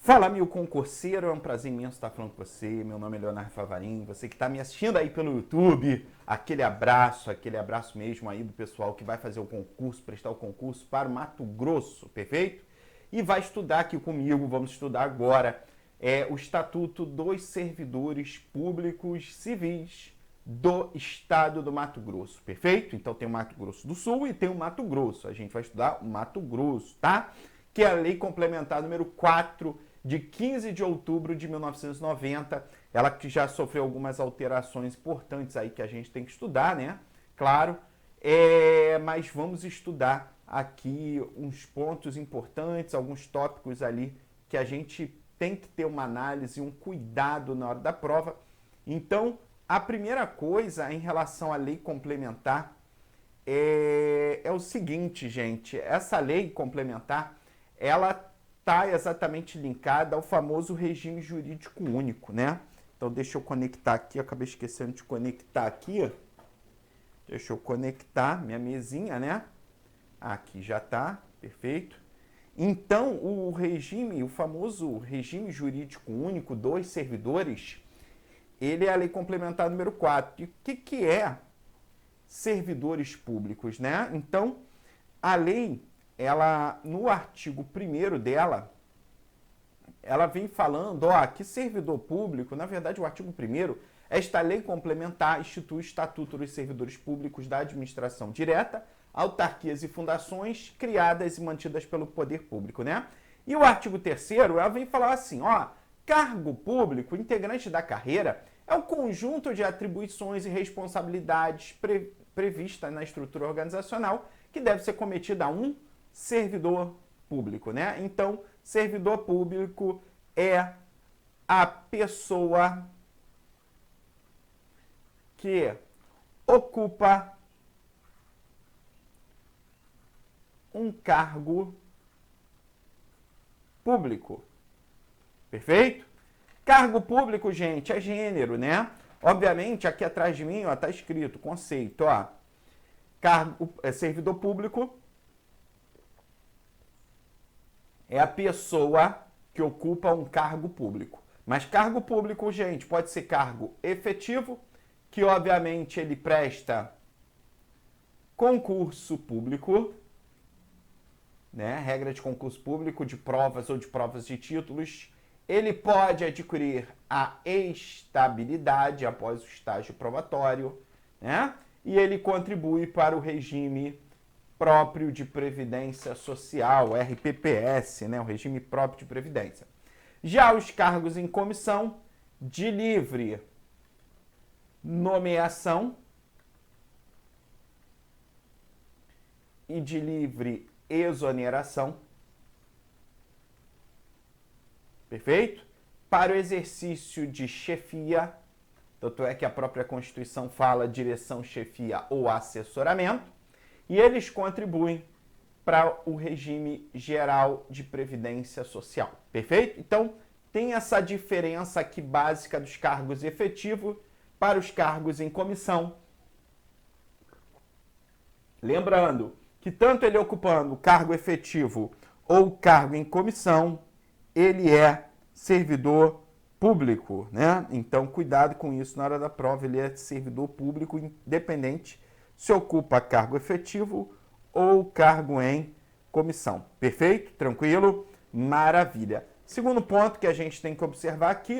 Fala, meu concurseiro, é um prazer imenso estar falando com você. Meu nome é Leonardo Favarin, você que está me assistindo aí pelo YouTube, aquele abraço mesmo aí do pessoal que vai fazer o concurso, prestar o concurso para o Mato Grosso, perfeito? E vai estudar aqui comigo, vamos estudar agora o Estatuto dos Servidores Públicos Civis do Estado do Mato Grosso, perfeito? Então tem o Mato Grosso do Sul e tem o Mato Grosso, a gente vai estudar o Mato Grosso, tá? Que é a Lei Complementar número 4 de 15 de outubro de 1990, ela que já sofreu algumas alterações importantes aí que a gente tem que estudar, né? Claro, mas vamos estudar aqui uns pontos importantes, alguns tópicos ali que a gente tem que ter uma análise, um cuidado na hora da prova. Então, a primeira coisa em relação à lei complementar é o seguinte, gente, essa lei complementar, ela está exatamente linkada ao famoso regime jurídico único, né? Então, deixa eu conectar aqui, eu acabei esquecendo de conectar aqui. Deixa eu conectar minha mesinha, né? Aqui já está, perfeito. Então, o famoso regime jurídico único dos servidores, ele é a lei complementar número 4. E o que é servidores públicos, né? Então, a lei, ela, no artigo 1º dela, ela vem falando, que servidor público, na verdade o artigo 1º, esta lei complementar institui o Estatuto dos Servidores Públicos da Administração Direta, autarquias e fundações criadas e mantidas pelo poder público, né? E o artigo 3º, ela vem falar assim, cargo público, integrante da carreira, é o conjunto de atribuições e responsabilidades previstas na estrutura organizacional que deve ser cometida a um servidor público, né? Então, servidor público é a pessoa que ocupa um cargo público. Perfeito? Cargo público, gente, é gênero, né? Obviamente, aqui atrás de mim, tá escrito conceito, servidor público é a pessoa que ocupa um cargo público. Mas cargo público, gente, pode ser cargo efetivo, que obviamente ele presta concurso público, né? Regra de concurso público, de provas ou de provas de títulos. Ele pode adquirir a estabilidade após o estágio probatório, né? E ele contribui para o regime próprio de Previdência Social, RPPS, né? O regime próprio de Previdência. Já os cargos em comissão de livre nomeação e de livre exoneração, perfeito? Para o exercício de chefia, tanto é que a própria Constituição fala direção, chefia ou assessoramento, e eles contribuem para o regime geral de previdência social, perfeito? Então, tem essa diferença aqui básica dos cargos efetivos para os cargos em comissão. Lembrando que tanto ele ocupando cargo efetivo ou cargo em comissão, ele é servidor público, né? Então, cuidado com isso na hora da prova, ele é servidor público independente se ocupa cargo efetivo ou cargo em comissão. Perfeito? Tranquilo? Maravilha. Segundo ponto que a gente tem que observar aqui,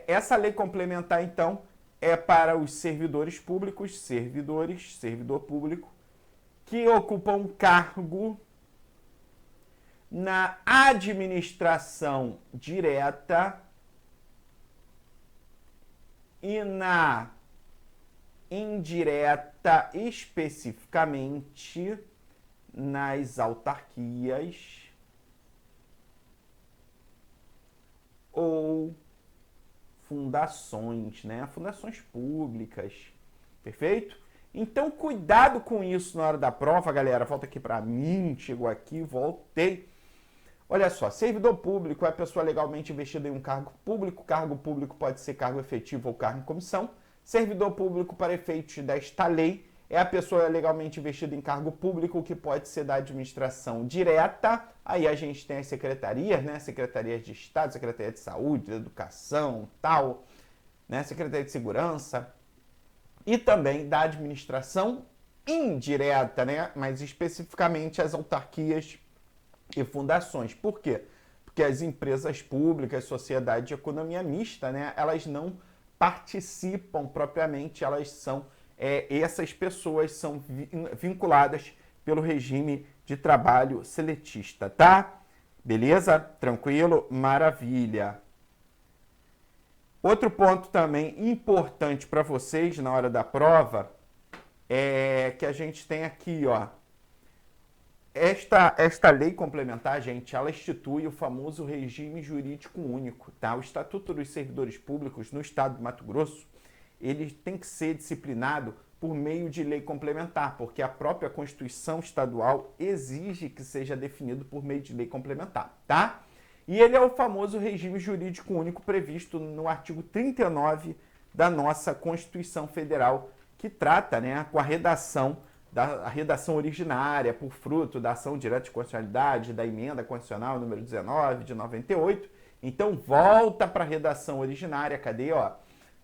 essa lei complementar, então, é para os servidores públicos, servidor público, que ocupam cargo na administração direta e na indireta, especificamente nas autarquias ou fundações, né? Fundações públicas, perfeito? Então, cuidado com isso na hora da prova, galera. Volta aqui para mim, chegou aqui, voltei. Olha só, servidor público é a pessoa legalmente investida em um cargo público. Cargo público pode ser cargo efetivo ou cargo em comissão. Servidor público, para efeitos desta lei, é a pessoa legalmente investida em cargo público, que pode ser da administração direta. Aí a gente tem as secretarias, né? Secretarias de Estado, Secretaria de Saúde, de Educação, tal, né? Secretaria de Segurança. E também da administração indireta, né? Mas especificamente as autarquias e fundações. Por quê? Porque as empresas públicas, sociedade de economia mista, né? Elas não participam propriamente, elas são essas pessoas são vinculadas pelo regime de trabalho seletista, tá? Beleza? Tranquilo? Maravilha. Outro ponto também importante para vocês na hora da prova é que a gente tem aqui, ó, esta lei complementar, gente, ela institui o famoso regime jurídico único, tá? O Estatuto dos Servidores Públicos no Estado do Mato Grosso, ele tem que ser disciplinado por meio de lei complementar, porque a própria Constituição Estadual exige que seja definido por meio de lei complementar, tá? E ele é o famoso regime jurídico único previsto no artigo 39 da nossa Constituição Federal, que trata, né, com a redação originária por fruto da ação direta de constitucionalidade da emenda constitucional número 19 de 98. Então volta para a redação originária, cadê, ó?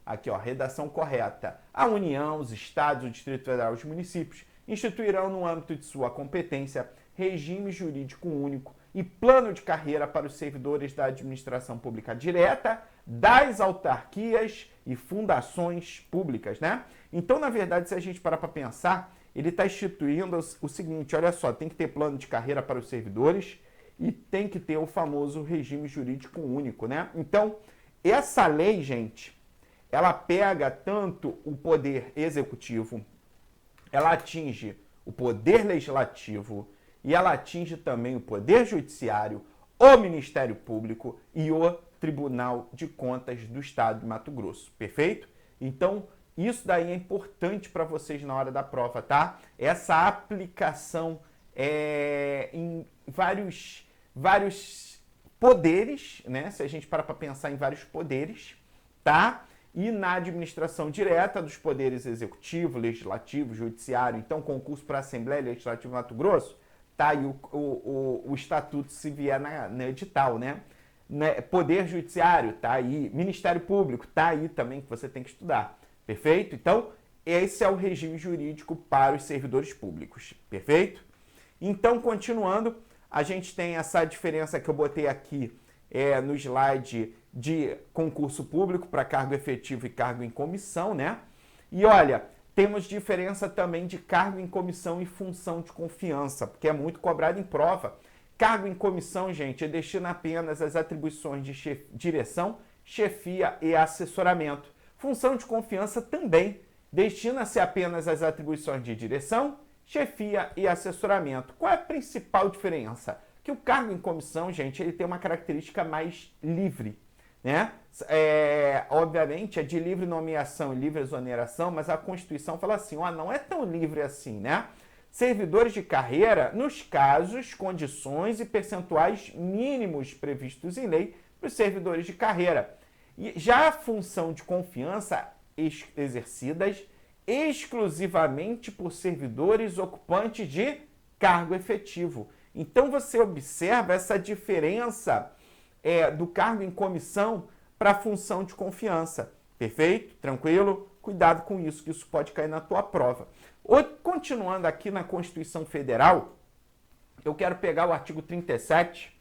Aqui, ó, redação correta. A União, os Estados, o Distrito Federal e os municípios instituirão no âmbito de sua competência regime jurídico único e plano de carreira para os servidores da administração pública direta, das autarquias e fundações públicas, né? Então, na verdade, se a gente parar para pensar, ele está instituindo o seguinte, olha só, tem que ter plano de carreira para os servidores e tem que ter o famoso regime jurídico único, né? Então, essa lei, gente, ela pega tanto o poder executivo, ela atinge o poder legislativo e ela atinge também o poder judiciário, o Ministério Público e o Tribunal de Contas do Estado de Mato Grosso, perfeito? Então, isso daí é importante para vocês na hora da prova, tá? Essa aplicação em vários poderes, né? Se a gente parar para pensar em vários poderes, tá? E na administração direta dos poderes executivo, legislativo, judiciário. Então, concurso para a Assembleia Legislativa do Mato Grosso, tá aí o estatuto se vier no edital, né? Poder Judiciário, tá aí. Ministério Público, tá aí também, que você tem que estudar. Perfeito? Então, esse é o regime jurídico para os servidores públicos. Perfeito? Então, continuando, a gente tem essa diferença que eu botei aqui no slide de concurso público para cargo efetivo e cargo em comissão, né? E olha, temos diferença também de cargo em comissão e função de confiança, porque é muito cobrado em prova. Cargo em comissão, gente, destina apenas as atribuições de direção, chefia e assessoramento. Função de confiança também destina-se apenas às atribuições de direção, chefia e assessoramento. Qual é a principal diferença? Que o cargo em comissão, gente, ele tem uma característica mais livre, né? Obviamente é de livre nomeação e livre exoneração, mas a Constituição fala assim, ó, não é tão livre assim, né? Servidores de carreira, nos casos, condições e percentuais mínimos previstos em lei para os servidores de carreira. E já a função de confiança exercidas exclusivamente por servidores ocupantes de cargo efetivo. Então você observa essa diferença do cargo em comissão para a função de confiança. Perfeito? Tranquilo? Cuidado com isso, que isso pode cair na tua prova. Continuando aqui na Constituição Federal, eu quero pegar o artigo 37.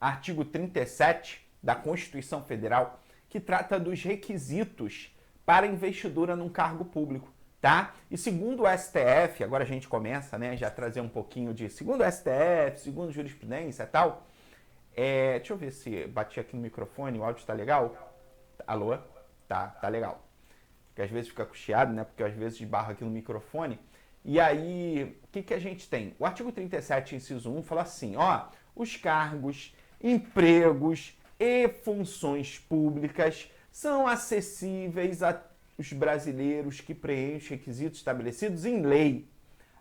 Artigo 37 da Constituição Federal, que trata dos requisitos para investidura num cargo público, tá? E segundo o STF, agora a gente começa, né, já a trazer um pouquinho de segundo o STF, segundo jurisprudência e tal. Deixa eu ver se bati aqui no microfone, o áudio tá legal? Alô? Tá legal. Porque às vezes fica chiado, né? Porque às vezes esbarro aqui no microfone. E aí, o que a gente tem? O artigo 37, inciso 1, fala assim, ó, os cargos, empregos e funções públicas são acessíveis aos brasileiros que preenchem requisitos estabelecidos em lei,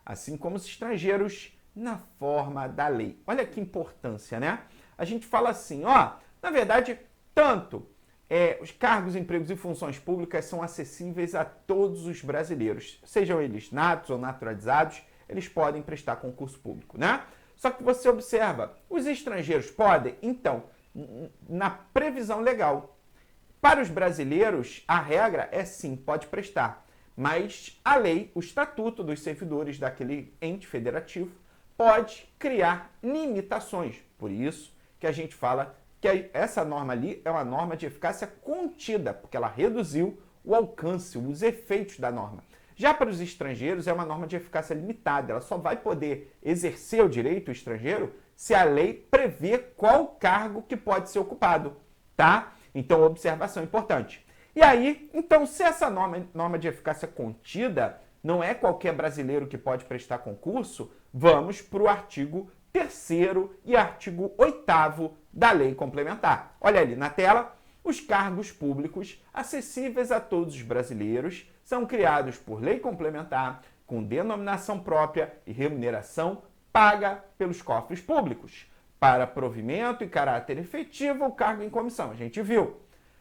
assim como os estrangeiros na forma da lei. Olha que importância, né? A gente fala assim, ó, na verdade, tanto os cargos, empregos e funções públicas são acessíveis a todos os brasileiros, sejam eles natos ou naturalizados, eles podem prestar concurso público, né? Só que você observa, os estrangeiros podem? Então, na previsão legal, para os brasileiros, a regra é sim, pode prestar, mas a lei, o estatuto dos servidores daquele ente federativo, pode criar limitações. Por isso que a gente fala que essa norma ali é uma norma de eficácia contida, porque ela reduziu o alcance, os efeitos da norma. Já para os estrangeiros é uma norma de eficácia limitada, ela só vai poder exercer o direito estrangeiro se a lei prever qual cargo que pode ser ocupado, tá? Então, observação importante. E aí, então, se essa norma de eficácia contida não é qualquer brasileiro que pode prestar concurso, vamos para o artigo 3º e artigo 8º da lei complementar. Olha ali na tela, os cargos públicos acessíveis a todos os brasileiros são criados por lei complementar, com denominação própria e remuneração paga pelos cofres públicos. Para provimento e caráter efetivo, o cargo em comissão. A gente viu.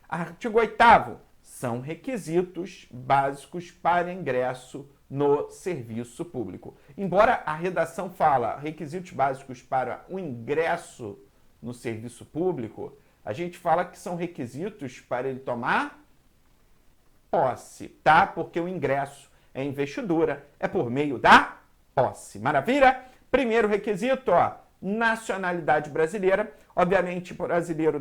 Artigo 8º. São requisitos básicos para ingresso no serviço público. Embora a redação fala requisitos básicos para o ingresso no serviço público, a gente fala que são requisitos para ele tomar posse, tá? Porque o ingresso é investidura, é por meio da posse. Maravilha? Primeiro requisito, ó, nacionalidade brasileira, obviamente brasileiro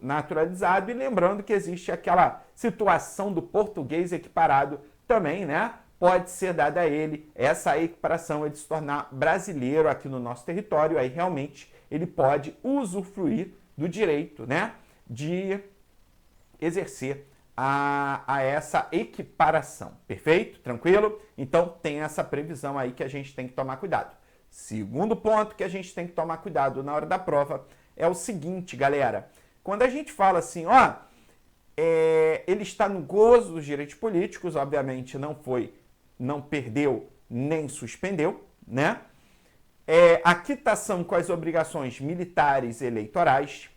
naturalizado, e lembrando que existe aquela situação do português equiparado também, né? Pode ser dada a ele essa equiparação de se tornar brasileiro aqui no nosso território, aí realmente ele pode usufruir do direito, né, de exercer a essa equiparação. Perfeito? Tranquilo? Então tem essa previsão aí que a gente tem que tomar cuidado. Segundo ponto que a gente tem que tomar cuidado na hora da prova é o seguinte, galera. Quando a gente fala assim, ó, ele está no gozo dos direitos políticos, obviamente não perdeu nem suspendeu, né? A quitação com as obrigações militares e eleitorais,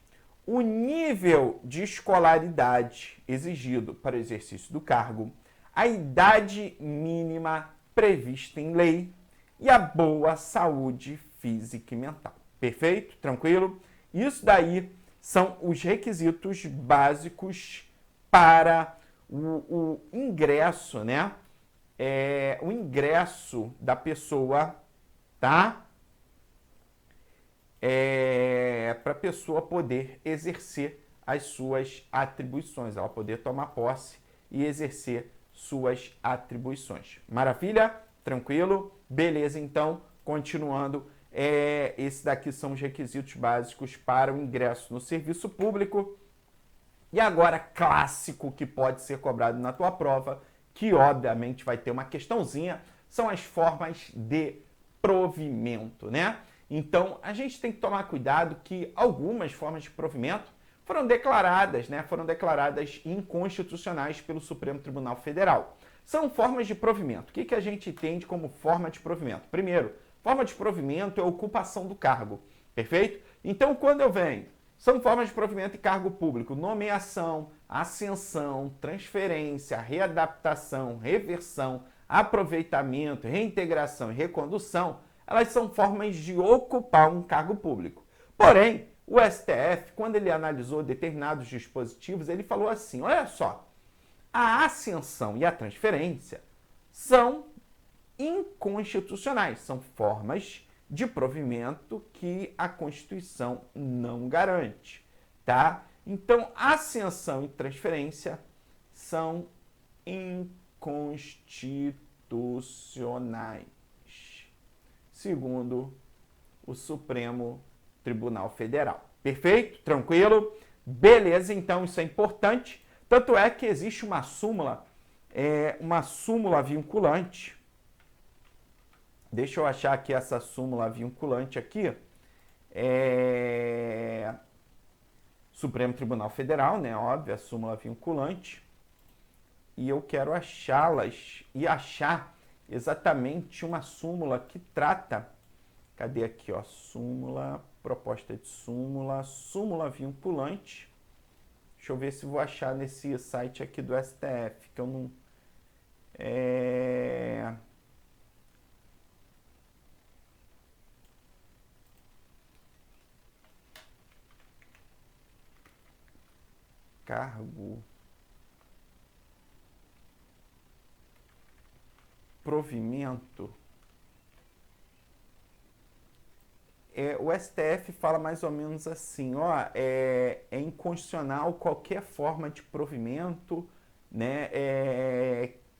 o nível de escolaridade exigido para o exercício do cargo, a idade mínima prevista em lei e a boa saúde física e mental. Perfeito? Tranquilo? Isso daí são os requisitos básicos para o ingresso, né? O ingresso da pessoa, tá? Para a pessoa poder exercer as suas atribuições, ela poder tomar posse e exercer suas atribuições. Maravilha? Tranquilo? Beleza, então, continuando, esses daqui são os requisitos básicos para o ingresso no serviço público. E agora, clássico que pode ser cobrado na tua prova, que obviamente vai ter uma questãozinha, são as formas de provimento, né? Então, a gente tem que tomar cuidado que algumas formas de provimento foram declaradas, né? Foram declaradas inconstitucionais pelo Supremo Tribunal Federal. São formas de provimento. O que a gente entende como forma de provimento? Primeiro, forma de provimento é a ocupação do cargo, perfeito? Então, quando eu venho, são formas de provimento e cargo público, nomeação, ascensão, transferência, readaptação, reversão, aproveitamento, reintegração e recondução, elas são formas de ocupar um cargo público. Porém, o STF, quando ele analisou determinados dispositivos, ele falou assim, olha só, a ascensão e a transferência são inconstitucionais, são formas de provimento que a Constituição não garante, tá? Então, ascensão e transferência são inconstitucionais, segundo o Supremo Tribunal Federal. Perfeito? Tranquilo? Beleza, então isso é importante. Tanto é que existe uma súmula vinculante. Deixa eu achar aqui essa súmula vinculante aqui. Supremo Tribunal Federal, né? Óbvio, a súmula vinculante. E eu quero achá-las e achar exatamente uma súmula que trata. Cadê aqui, ó? Súmula, proposta de súmula, súmula vinculante. Deixa eu ver se vou achar nesse site aqui do STF, que eu não... Cargo... Provimento... o STF fala mais ou menos assim, ó, é inconstitucional qualquer forma de provimento, né,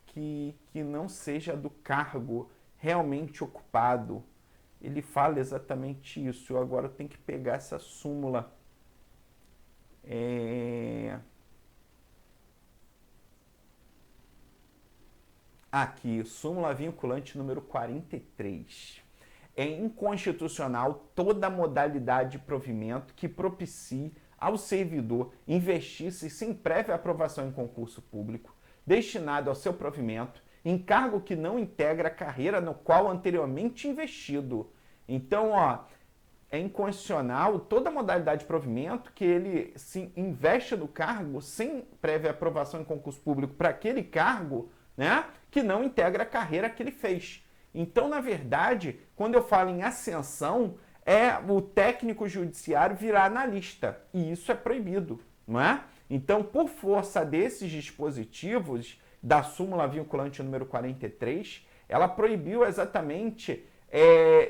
que não seja do cargo realmente ocupado. Ele fala exatamente isso. Eu agora tenho que pegar essa súmula. Aqui, súmula vinculante número 43. É inconstitucional toda modalidade de provimento que propicie ao servidor investir-se sem prévia aprovação em concurso público, destinado ao seu provimento, em cargo que não integra a carreira no qual anteriormente investido. Então, ó, é inconstitucional toda modalidade de provimento que ele se investe do cargo sem prévia aprovação em concurso público para aquele cargo, né, que não integra a carreira que ele fez. Então, na verdade, quando eu falo em ascensão, é o técnico judiciário virar analista. E isso é proibido, não é? Então, por força desses dispositivos da súmula vinculante número 43, ela proibiu exatamente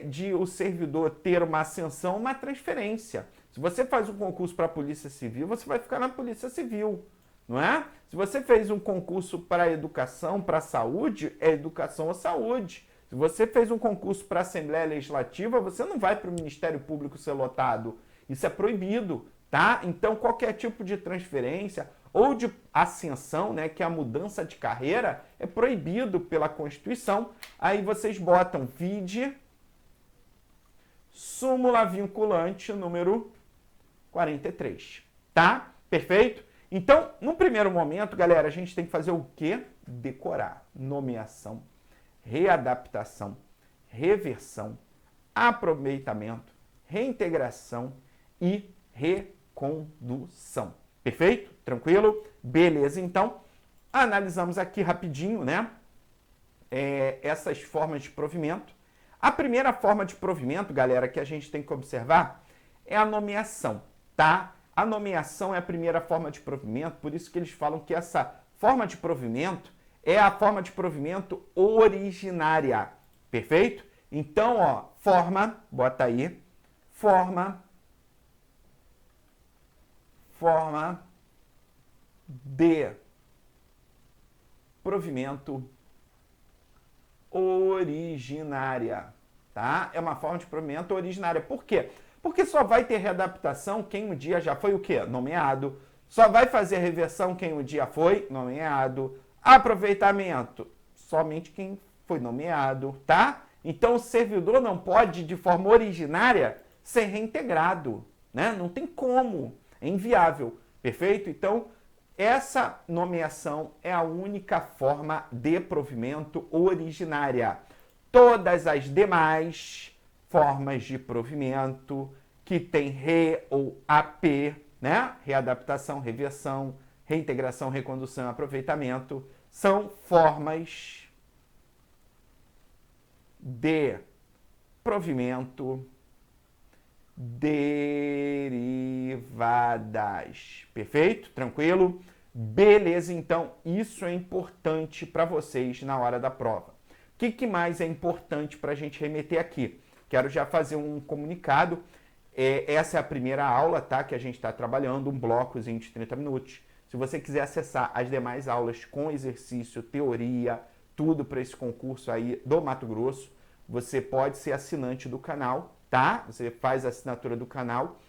de o servidor ter uma ascensão, uma transferência. Se você faz um concurso para a Polícia Civil, você vai ficar na Polícia Civil, não é? Se você fez um concurso para a educação, para a saúde, é educação ou saúde. Se você fez um concurso para a Assembleia Legislativa, você não vai para o Ministério Público ser lotado. Isso é proibido, tá? Então, qualquer tipo de transferência ou de ascensão, né, que é a mudança de carreira, é proibido pela Constituição. Aí vocês botam vide súmula vinculante número 43, tá? Perfeito? Então, no primeiro momento, galera, a gente tem que fazer o quê? Decorar. Nomeação, readaptação, reversão, aproveitamento, reintegração e recondução. Perfeito? Tranquilo? Beleza, então, analisamos aqui rapidinho, né, essas formas de provimento. A primeira forma de provimento, galera, que a gente tem que observar é a nomeação, tá? A nomeação é a primeira forma de provimento, por isso que eles falam que essa forma de provimento é a forma de provimento originária, perfeito? Então, ó, forma, bota aí, forma de provimento originária, tá? É uma forma de provimento originária. Por quê? Porque só vai ter readaptação quem um dia já foi o quê? Nomeado. Só vai fazer reversão quem um dia foi nomeado. Aproveitamento, somente quem foi nomeado, tá? Então, o servidor não pode, de forma originária, ser reintegrado, né? Não tem como, é inviável, perfeito? Então, essa nomeação é a única forma de provimento originária. Todas as demais formas de provimento que tem re ou AP, né? Readaptação, reversão, reintegração, recondução, aproveitamento, são formas de provimento derivadas. Perfeito? Tranquilo? Beleza, então isso é importante para vocês na hora da prova. O que mais é importante para a gente remeter aqui? Quero já fazer um comunicado. Essa é a primeira aula, tá? Que a gente está trabalhando, um blocozinho de 30 minutos. Se você quiser acessar as demais aulas com exercício, teoria, tudo para esse concurso aí do Mato Grosso, você pode ser assinante do canal, tá? Você faz a assinatura do canal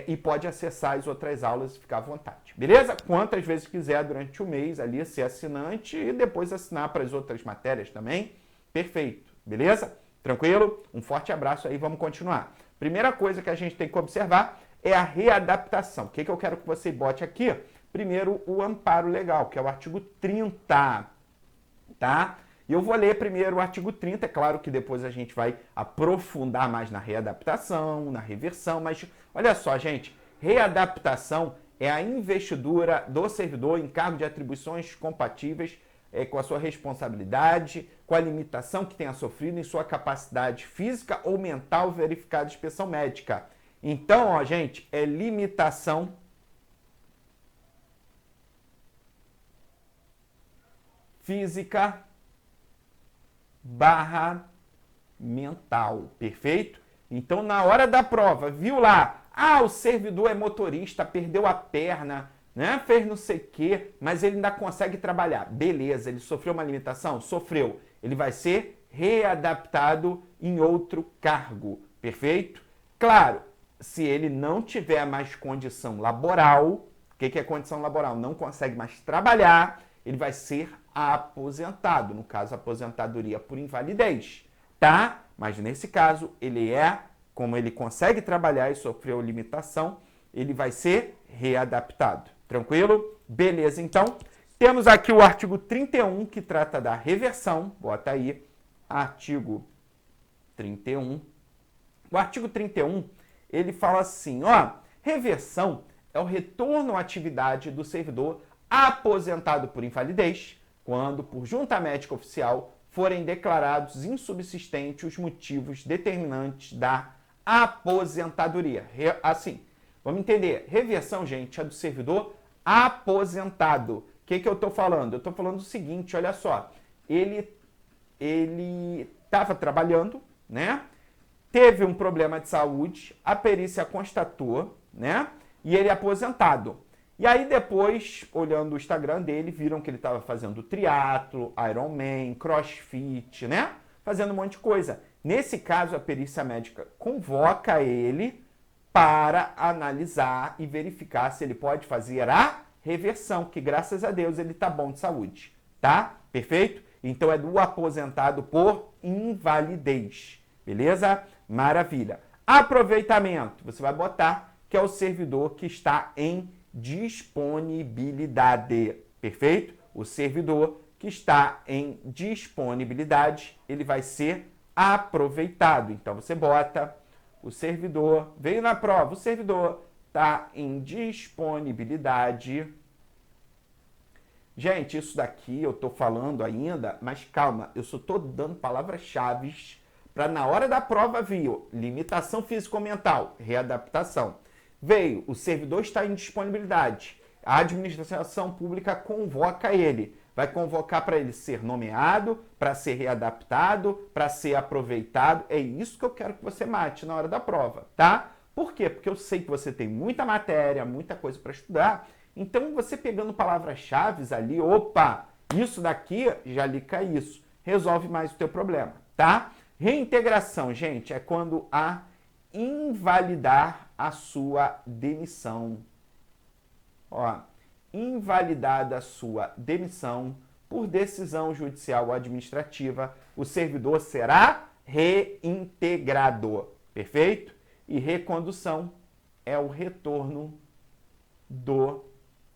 e pode acessar as outras aulas e ficar à vontade, beleza? Quantas vezes quiser durante o mês ali ser assinante e depois assinar para as outras matérias também, perfeito, beleza? Tranquilo? Um forte abraço aí, vamos continuar. Primeira coisa que a gente tem que observar é a readaptação. O que eu quero que você bote aqui? Primeiro, o amparo legal, que é o artigo 30, tá? E eu vou ler primeiro o artigo 30, é claro que depois a gente vai aprofundar mais na readaptação, na reversão, mas olha só, gente, readaptação é a investidura do servidor em cargo de atribuições compatíveis com a sua responsabilidade, com a limitação que tenha sofrido em sua capacidade física ou mental verificada em inspeção médica. Então, ó, gente, é limitação física barra mental, perfeito? Então, na hora da prova, viu lá, o servidor é motorista, perdeu a perna, né? Fez não sei o quê, mas ele ainda consegue trabalhar. Beleza, ele sofreu uma limitação? Sofreu. Ele vai ser readaptado em outro cargo, perfeito? Claro, se ele não tiver mais condição laboral, o que é condição laboral? Não consegue mais trabalhar, ele vai ser aposentado, no caso, aposentadoria por invalidez, tá? Mas nesse caso, como ele consegue trabalhar e sofreu limitação, ele vai ser readaptado. Tranquilo? Beleza, então. Temos aqui o artigo 31, que trata da reversão. Bota aí, artigo 31. O artigo 31, ele fala assim, ó, reversão é o retorno à atividade do servidor aposentado por invalidez, quando, por junta médica oficial, forem declarados insubsistentes os motivos determinantes da aposentadoria. Assim, vamos entender. Reversão, gente, é do servidor aposentado. O que eu estou falando? Eu estou falando o seguinte, olha só. Ele estava trabalhando, né? Teve um problema de saúde, a perícia constatou, né? E ele é aposentado. E aí depois, olhando o Instagram dele, viram que ele estava fazendo triatlo, Ironman, crossfit, né? Fazendo um monte de coisa. Nesse caso, a perícia médica convoca ele para analisar e verificar se ele pode fazer a reversão, que graças a Deus ele está bom de saúde, tá? Perfeito? Então é do aposentado por invalidez, beleza? Maravilha. Aproveitamento, você vai botar que é o servidor que está em disponibilidade, perfeito? O servidor que está em disponibilidade, ele vai ser aproveitado. Então você bota o servidor, veio na prova, o servidor está em disponibilidade. Gente, isso daqui eu estou falando ainda, mas calma, eu só estou dando palavras-chave para na hora da prova vir limitação físico-mental, readaptação. Veio, o servidor está em disponibilidade. A administração pública convoca ele. Vai convocar para ele ser nomeado, para ser readaptado, para ser aproveitado. É isso que eu quero que você mate na hora da prova, tá? Por quê? Porque eu sei que você tem muita matéria, muita coisa para estudar. Então, você pegando palavras-chave ali, opa, isso daqui, já liga isso. Resolve mais o teu problema, tá? Reintegração, gente, é quando há invalidar a sua demissão. Ó, invalidada a sua demissão por decisão judicial ou administrativa, o servidor será reintegrado. Perfeito? E recondução é o retorno do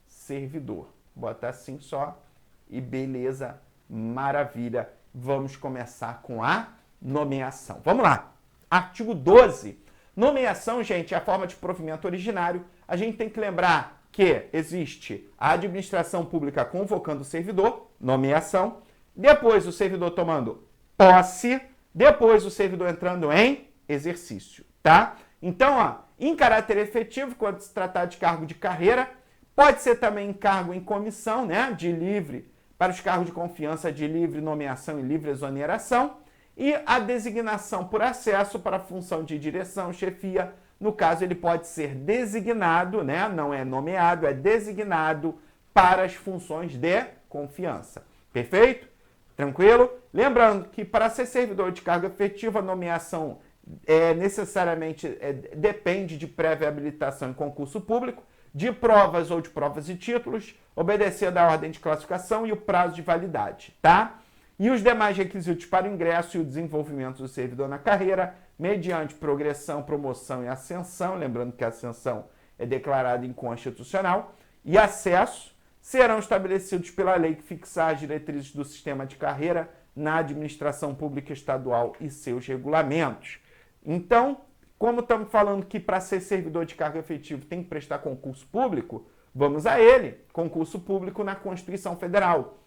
servidor. Bota assim só e beleza, maravilha. Vamos começar com a nomeação. Vamos lá. Artigo 12. Nomeação, gente, é a forma de provimento originário. A gente tem que lembrar que existe a administração pública convocando o servidor, nomeação, depois o servidor tomando posse, depois o servidor entrando em exercício, tá? Então, ó, em caráter efetivo, quando se tratar de cargo de carreira, pode ser também cargo em comissão, né, de livre, para os cargos de confiança de livre nomeação e livre exoneração, e a designação por acesso para a função de direção, chefia. No caso, ele pode ser designado, né? Não é nomeado, é designado para as funções de confiança. Perfeito? Tranquilo? Lembrando que para ser servidor de cargo efetivo, a nomeação depende de prévia habilitação em concurso público, de provas ou de provas e títulos, obedecer da ordem de classificação e o prazo de validade, tá? E os demais requisitos para o ingresso e o desenvolvimento do servidor na carreira, mediante progressão, promoção e ascensão, lembrando que a ascensão é declarada inconstitucional, e acesso, serão estabelecidos pela lei que fixar as diretrizes do sistema de carreira na administração pública estadual e seus regulamentos. Então, como estamos falando que para ser servidor de cargo efetivo tem que prestar concurso público, Vamos a ele, concurso público na Constituição Federal.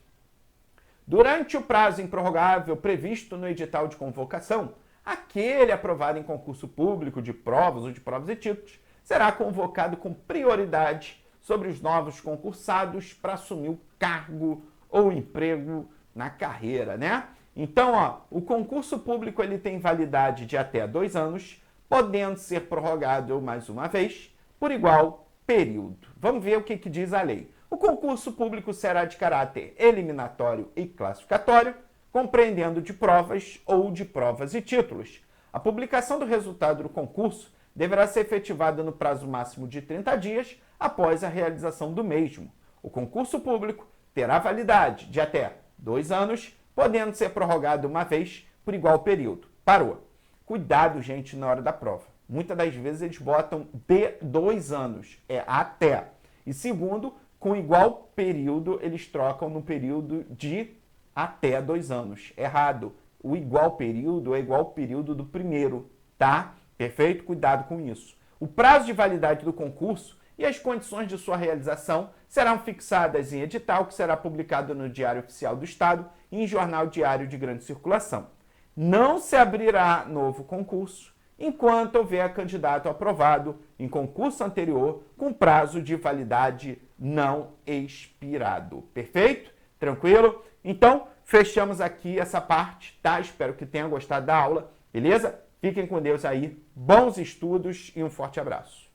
Durante o prazo improrrogável previsto no edital de convocação, aquele aprovado em concurso público de provas ou de provas e títulos será convocado com prioridade sobre os novos concursados para assumir o cargo ou emprego na carreira, né? Então, o concurso público ele tem validade de até 2 anos, podendo ser prorrogado mais uma vez por igual período. Vamos ver o que diz a lei. O concurso público será de caráter eliminatório e classificatório, compreendendo de provas ou de provas e títulos. A publicação do resultado do concurso deverá ser efetivada no prazo máximo de 30 dias após a realização do mesmo. O concurso público terá validade de até 2 anos, podendo ser prorrogado uma vez por igual período. Parou. Cuidado, gente, na hora da prova. Muitas das vezes eles botam de 2 anos, é até. E segundo, com igual período, eles trocam no período de até 2 anos. Errado. O igual período é igual período do primeiro, tá? Perfeito? Cuidado com isso. O prazo de validade do concurso e as condições de sua realização serão fixadas em edital que será publicado no Diário Oficial do Estado e em jornal diário de grande circulação. Não se abrirá novo concurso enquanto houver candidato aprovado em concurso anterior com prazo de validade não expirado. Perfeito? Tranquilo? Então, fechamos aqui essa parte, tá? Espero que tenham gostado da aula, beleza? Fiquem com Deus aí, bons estudos e um forte abraço.